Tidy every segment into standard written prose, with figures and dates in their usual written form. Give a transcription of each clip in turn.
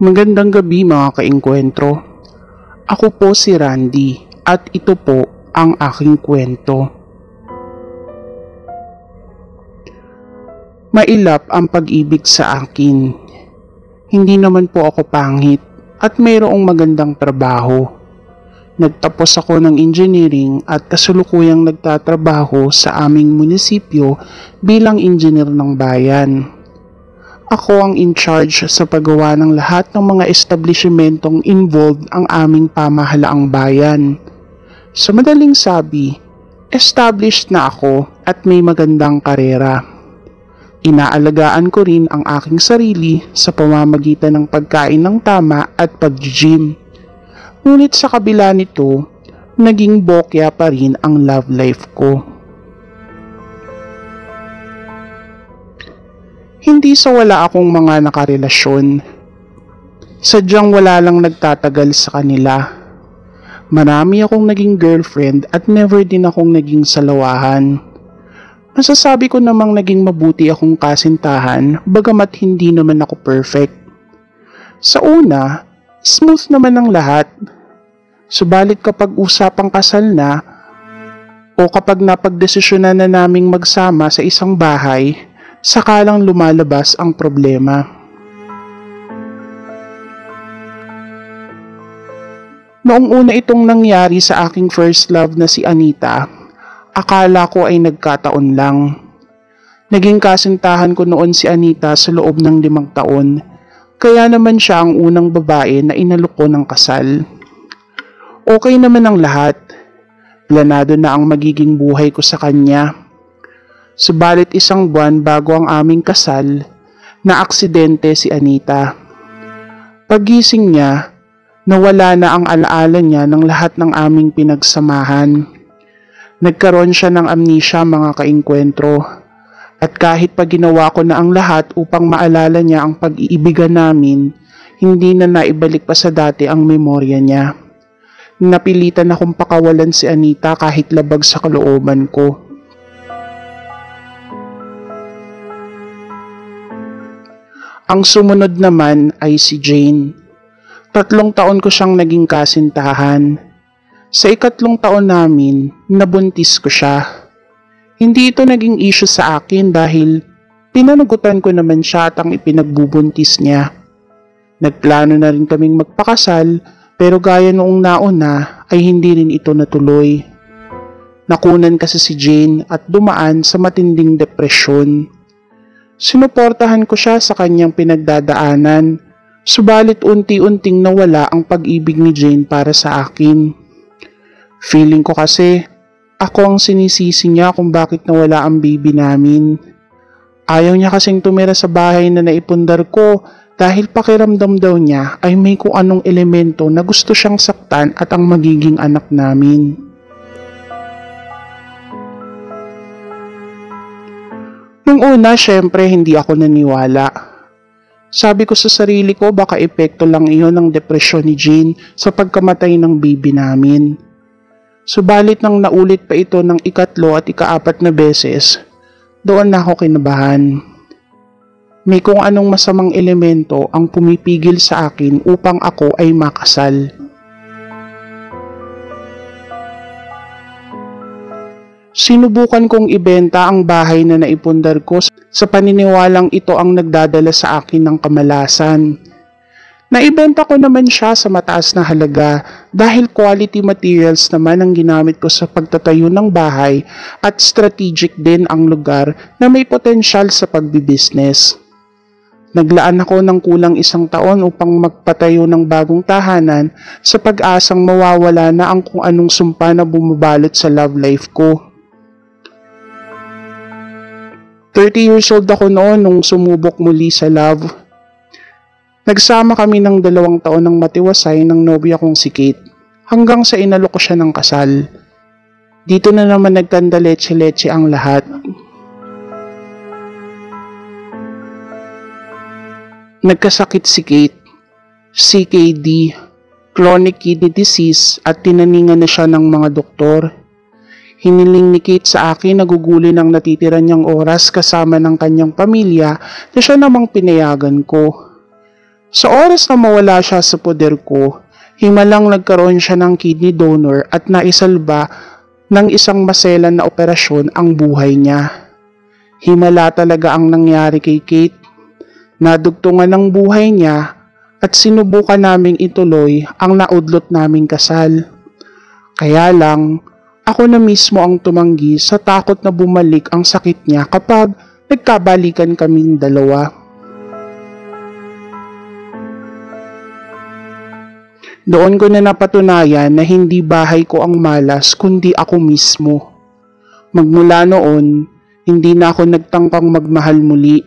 Magandang gabi mga kaengkwentro. Ako po si Randy at ito po ang aking kwento. Mailap ang pag-ibig sa akin. Hindi naman po ako pangit at mayroong magandang trabaho. Nagtapos ako ng engineering at kasulukuyang nagtatrabaho sa aming munisipyo bilang engineer ng bayan. Ako ang in charge sa paggawa ng lahat ng mga establishmentong involved ang aming pamahalaang bayan. Sa madaling sabi, established na ako at may magandang karera. Inaalagaan ko rin ang aking sarili sa pamamagitan ng pagkain ng tama at pag-gym. Ngunit sa kabila nito, naging bokya pa rin ang love life ko. Hindi sa wala akong mga nakarelasyon. Sadyang wala lang nagtatagal sa kanila. Marami akong naging girlfriend at never din akong naging salawahan. Masasabi ko namang naging mabuti akong kasintahan bagamat hindi naman ako perfect. Sa una, smooth naman ang lahat. Subalit kapag usapang kasal na o kapag napagdesisyonan na naming magsama sa isang bahay, saka lang lumalabas ang problema. Noong una itong nangyari sa aking first love na si Anita, akala ko ay nagkataon lang. Naging kasintahan ko noon si Anita sa loob ng 5 taon, kaya naman siya ang unang babae na inalok ko ng kasal. Okay naman ang lahat. Planado na ang magiging buhay ko sa kanya. Subalit 1 buwan bago ang aming kasal, naaksidente si Anita. Paggising niya, nawala na ang alaala niya ng lahat ng aming pinagsamahan. Nagkaroon siya ng amnesia mga kaengkwentro. At kahit pa ginawa ko na ang lahat upang maalala niya ang pag-iibigan namin, hindi na naibalik pa sa dati ang memorya niya. Napilitan akong pakawalan si Anita kahit labag sa kalooban ko. Ang sumunod naman ay si Jane. 3 taon ko siyang naging kasintahan. Sa 3 taon namin, nabuntis ko siya. Hindi ito naging issue sa akin dahil pinanugutan ko naman siya at ang ipinagbubuntis niya. Nagplano na rin kaming magpakasal pero gaya noong nauna ay hindi rin ito natuloy. Nakunan kasi si Jane at dumaan sa matinding depresyon. Sinuportahan ko siya sa kanyang pinagdadaanan, subalit unti-unting nawala ang pag-ibig ni Jane para sa akin. Feeling ko kasi ako ang sinisisi niya kung bakit nawala ang baby namin. Ayaw niya kasing tumira sa bahay na naipundar ko dahil pakiramdam daw niya ay may kung anong elemento na gusto siyang saktan at ang magiging anak namin. Nung una, syempre hindi ako naniwala. Sabi ko sa sarili ko baka epekto lang iyon ng depresyon ni Jane sa pagkamatay ng baby namin. Subalit nang naulit pa ito ng 3 at 4 na beses, doon na ako kinabahan. May kung anong masamang elemento ang pumipigil sa akin upang ako ay makasal. Sinubukan kong ibenta ang bahay na naipundar ko sa paniniwalang ito ang nagdadala sa akin ng kamalasan. Naibenta ko naman siya sa mataas na halaga dahil quality materials naman ang ginamit ko sa pagtatayo ng bahay at strategic din ang lugar na may potensyal sa pagbibusiness. Naglaan ako ng kulang 1 taon upang magpatayo ng bagong tahanan sa pag-asang mawawala na ang kung anong sumpa na bumabalot sa love life ko. 30 years old ako noon nung sumubok muli sa love. Nagsama kami ng 2 taon ng matiwasay ng nobya kong si Kate hanggang sa inalok ko siya ng kasal. Dito na naman nagtanda leche-leche ang lahat. Nagkasakit si Kate, CKD, chronic kidney disease at tinaningan na siya ng mga doktor. Hiniling ni Kate sa akin na gugulin ang natitira niyang oras kasama ng kanyang pamilya na siya namang pinayagan ko. Sa oras na mawala siya sa poder ko, himalang nagkaroon siya ng kidney donor at naisalba ng isang maselan na operasyon ang buhay niya. Himala talaga ang nangyari kay Kate. Nadugtungan ng buhay niya at sinubukan naming ituloy ang naudlot naming kasal. Kaya lang, ako na mismo ang tumanggi sa takot na bumalik ang sakit niya kapag nagkabalikan kaming dalawa. Doon ko na napatunayan na hindi bahay ko ang malas kundi ako mismo. Magmula noon, hindi na ako nagtangkang magmahal muli.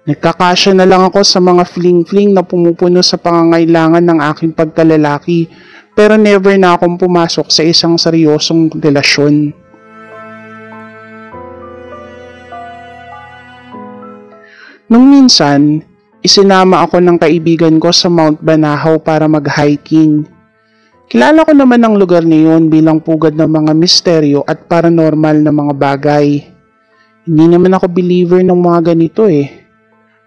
Nagkakasya na lang ako sa mga fling-fling na pumupuno sa pangangailangan ng aking pagkalalaki, pero never na akong pumasok sa isang seryosong relasyon. Nung minsan, isinama ako ng kaibigan ko sa Mount Banahaw para mag-hiking. Kilala ko naman ang lugar na yun bilang pugad ng mga misteryo at paranormal na mga bagay. Hindi naman ako believer ng mga ganito eh.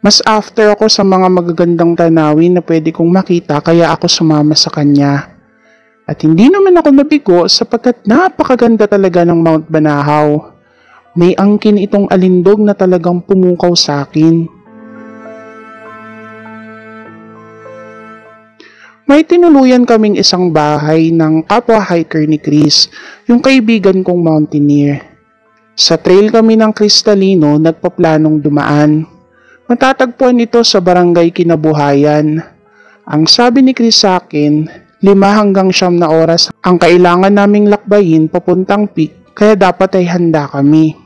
Mas after ako sa mga magagandang tanawin na pwede kong makita kaya ako sumama sa kanya. At hindi naman ako nabigo sapagkat napakaganda talaga ng Mount Banahaw. May angkin itong alindog na talagang pumukaw sa akin. May tinuluyan kaming isang bahay ng kapwa hiker ni Chris, yung kaibigan kong mountaineer. Sa trail kami ng Cristalino nagpaplanong dumaan. Matatagpuan ito sa barangay Kinabuhayan. Ang sabi ni Chris sa akin, 5 hanggang 9 na oras ang kailangan naming lakbayin papuntang peak kaya dapat ay handa kami.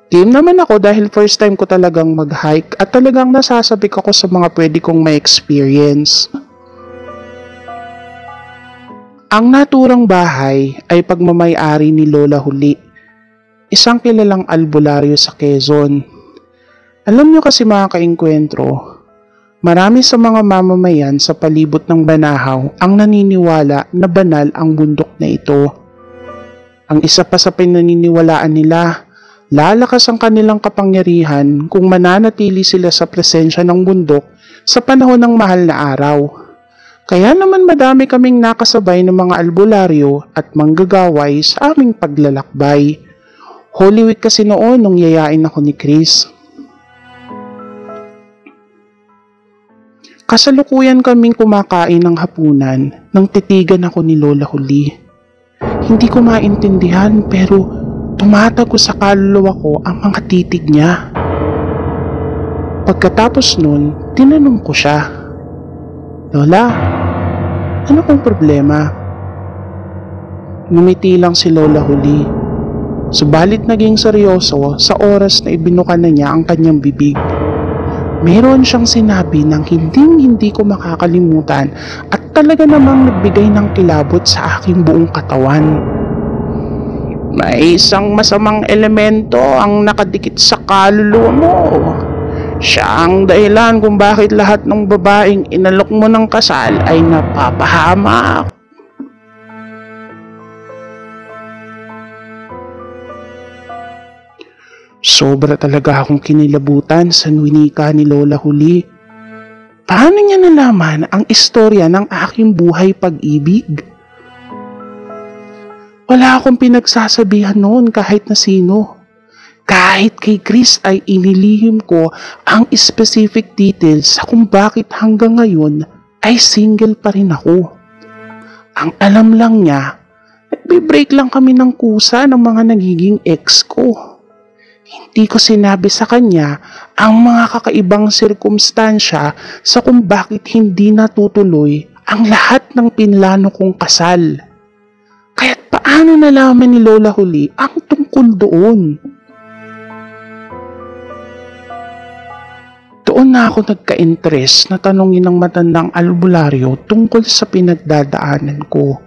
Game naman ako dahil first time ko talagang mag-hike at talagang nasasabik ako sa mga pwede kong ma-experience. Ang naturang bahay ay pagmamay-ari ni Lola Huli, isang kilalang albularyo sa Quezon. Alam nyo kasi mga kaengkwentro, marami sa mga mamamayan sa palibot ng Banahaw ang naniniwala na banal ang bundok na ito. Ang isa pa sa pinaniniwalaan nila, lalakas ang kanilang kapangyarihan kung mananatili sila sa presensya ng bundok sa panahon ng mahal na araw. Kaya naman madami kaming nakasabay ng mga albularyo at manggagaway sa aming paglalakbay. Holy Week kasi noon nung yayain ako ni Chris. Kasalukuyan kaming kumakain ng hapunan nang titigan ako ni Lola Huli. Hindi ko maintindihan pero tumatago sa kaluluwa ko ang mga titig niya. Pagkatapos nun, tinanong ko siya, Lola, ano pong problema? Ngumiti lang si Lola Huli. Subalit naging seryoso sa oras na ibinuka na niya ang kanyang bibig. Meron siyang sinabi ng hindi ko makakalimutan at talaga namang nagbigay ng kilabot sa aking buong katawan. May isang masamang elemento ang nakadikit sa kaluluwa mo. Siya ang dahilan kung bakit lahat ng babaeng inalok mo ng kasal ay napapahamak. Sobra talaga akong kinilabutan sa winika ni Lola Huli. Paano niya nalaman ang istorya ng aking buhay pag-ibig? Wala akong pinagsasabihan noon kahit na sino. Kahit kay Chris ay inilihim ko ang specific details sa kung bakit hanggang ngayon ay single pa rin ako. Ang alam lang niya, nagbe-break lang kami ng kusa ng mga nagiging ex ko. Hindi ko sinabi sa kanya ang mga kakaibang sirkumstansya sa kung bakit hindi natutuloy ang lahat ng pinlano kong kasal. Kaya't paano nalaman ni Lola Huli ang tungkol doon? Doon na ako nagka-interest na tanongin ng matandang albularyo tungkol sa pinagdadaanan ko.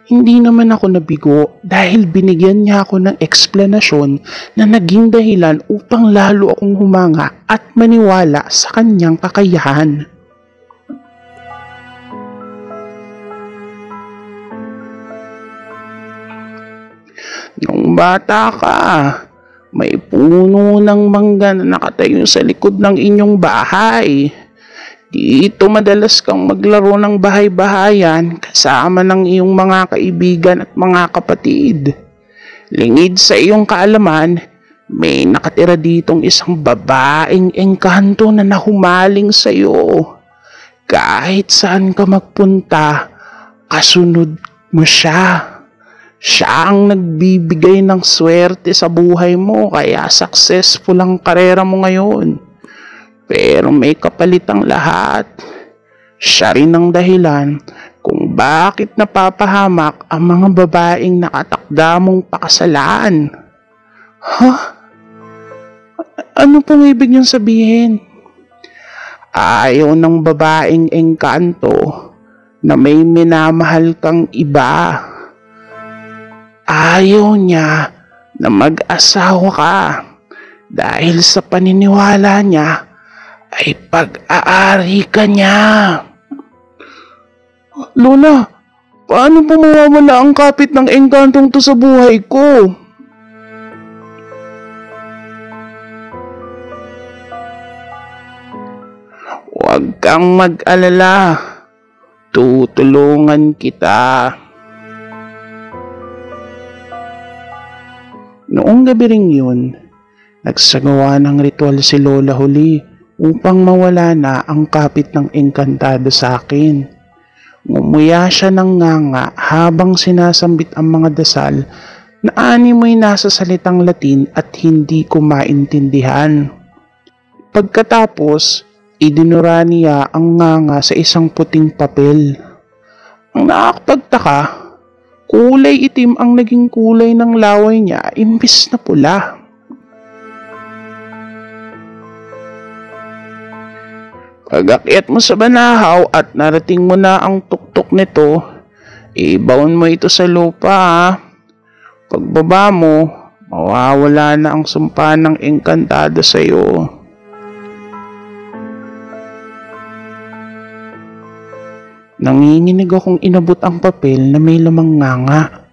Hindi naman ako nabigo dahil binigyan niya ako ng eksplanasyon na naging dahilan upang lalo akong humanga at maniwala sa kanyang kakayahan. Nung bata ka, may puno ng mangga na nakatayo sa likod ng inyong bahay. Dito madalas kang maglaro ng bahay-bahayan kasama ng iyong mga kaibigan at mga kapatid. Lingid sa iyong kaalaman, may nakatira ditong isang babaeng engkanto na nahumaling sa iyo. Kahit saan ka magpunta, kasunod mo siya. Siya ang nagbibigay ng swerte sa buhay mo kaya successful ang karera mo ngayon. Pero may kapalit ang lahat. Siya rin ang dahilan kung bakit napapahamak ang mga babaeng nakatakda mong pakasalan. Ano pong ibig niyong sabihin? Ayaw ng babaeng engkanto na may minamahal kang iba. Ayaw niya na mag-asawa ka dahil sa paniniwala niya ay pag-aari ka niya. Lola, paano po mawawala ang kapit ng engkantong to sa buhay ko? Huwag kang mag-alala. Tutulungan kita. Noong gabi ring yun, nagsagawa ng ritual si Lola Huli upang mawala na ang kapit ng engkantado sa akin. Ngumuya siya ng nganga habang sinasambit ang mga dasal na animoy nasa salitang Latin at hindi ko maintindihan. Pagkatapos, idinura niya ang nganga sa isang puting papel. Ang nakakapagtaka, kulay itim ang naging kulay ng laway niya imbis na pula. Pag-akyat mo sa banahaw at narating mo na ang tuktok nito, ibaon mo ito sa lupa ha. Pagbaba mo, mawawala na ang sumpa ng engkantado sa iyo. Nanginginig akong inabot ang papel na may lamang nganga.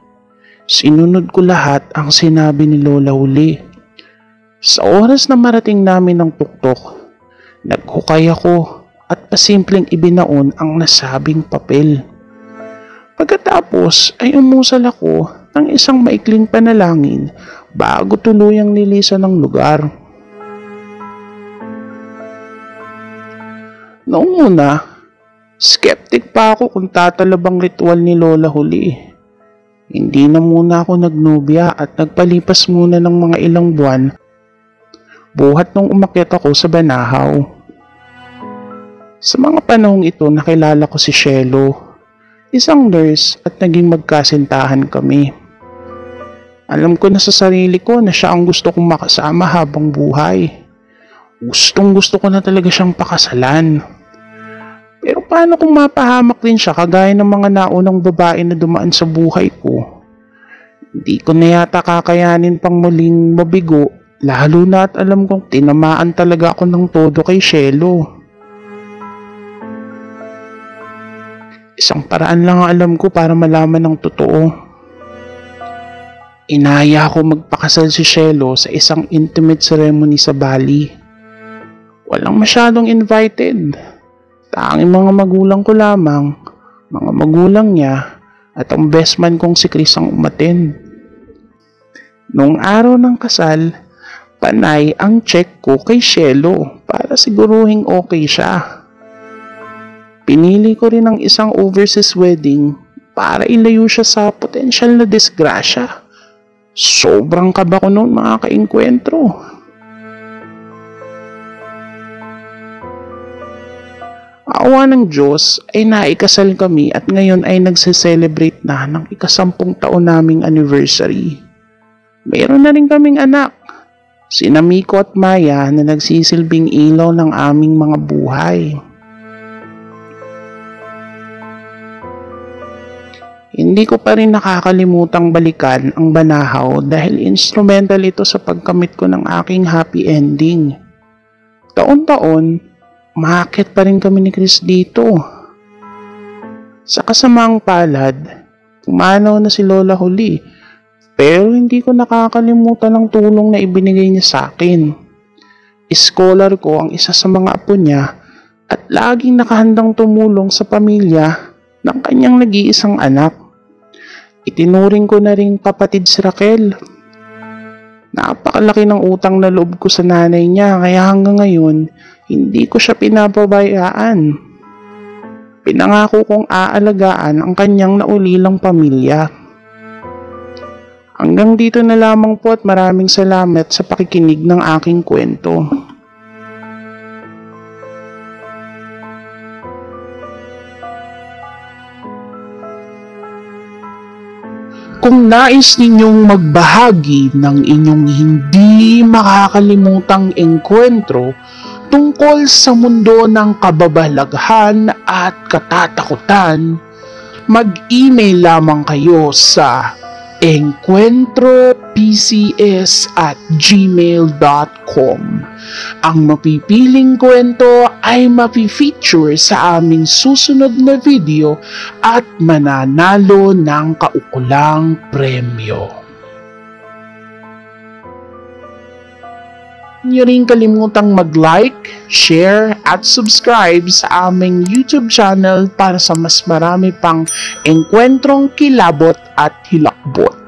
Sinunod ko lahat ang sinabi ni Lola Huli. Sa oras na marating namin ng tuktok, naghukay ako at pasimpleng ibinaon ang nasabing papel. Pagkatapos ay umusal ako ng isang maikling panalangin bago tuluyang nilisan ng lugar. Noong una, skeptic pa ako kung tatalabang ritual ni Lola Huli. Hindi na muna ako nagnobya at nagpalipas muna ng mga ilang buwan buhat nung umakyat ako sa banahaw. Sa mga panahong ito nakilala ko si Shelo, isang nurse at naging magkasintahan kami. Alam ko na sa sarili ko na siya ang gusto kong makasama habang buhay. Gustong gusto ko na talaga siyang pakasalan. Pero paano kung mapahamak din siya kagaya ng mga naunang babae na dumaan sa buhay ko? Hindi ko na yata kakayanin pang muling mabigo, lalo na at alam kong tinamaan talaga ako ng todo kay Shelo. Isang paraan lang ang alam ko para malaman ng totoo. Inaya ko magpakasal si Shelo sa isang intimate ceremony sa Bali. Walang masyadong invited. Tanging mga magulang ko lamang, mga magulang niya, at ang best man kong si Chris ang umattend. Noong araw ng kasal, panay ang check ko kay Shelo para siguruhing okay siya. Pinili ko rin ang isang overseas wedding para ilayo siya sa potensyal na disgrasya. Sobrang kaba ko noon mga kaengkwentro. Awa ng Diyos ay naikasal kami at ngayon ay nagse-celebrate na ng 10 taon naming anniversary. Mayroon na rin kaming anak, sina Miko at Maya na nagsisilbing ilaw ng aming mga buhay. Hindi ko pa rin nakakalimutang balikan ang banahaw dahil instrumental ito sa pagkamit ko ng aking happy ending. Taon-taon, umaakit pa rin kami ni Chris dito. Sa kasamaang palad, pumanaw na si Lola Huli, pero hindi ko nakakalimutan ang tulong na ibinigay niya sa akin. Scholar ko ang isa sa mga apo niya at laging nakahandang tumulong sa pamilya ng kanyang nag-iisang anak. Itinuring ko na ring kapatid si Raquel. Napakalaki ng utang na loob ko sa nanay niya kaya hanggang ngayon hindi ko siya pinapabayaan. Pinangako kong aalagaan ang kanyang naulilang pamilya. Hanggang dito na lamang po at maraming salamat sa pakikinig ng aking kwento. Kung nais ninyong magbahagi ng inyong hindi makakalimutang engkwentro tungkol sa mundo ng kababalaghan at katatakutan, mag-email lamang kayo sa encuentropcs@gmail.com. Ang mapipiling kwento ay mapifeature sa aming susunod na video at mananalo ng kaukulang premyo. Huwag niyo rin kalimutang mag-like, share at subscribe sa aming YouTube channel para sa mas marami pang engkwentrong kilabot at hilakbot.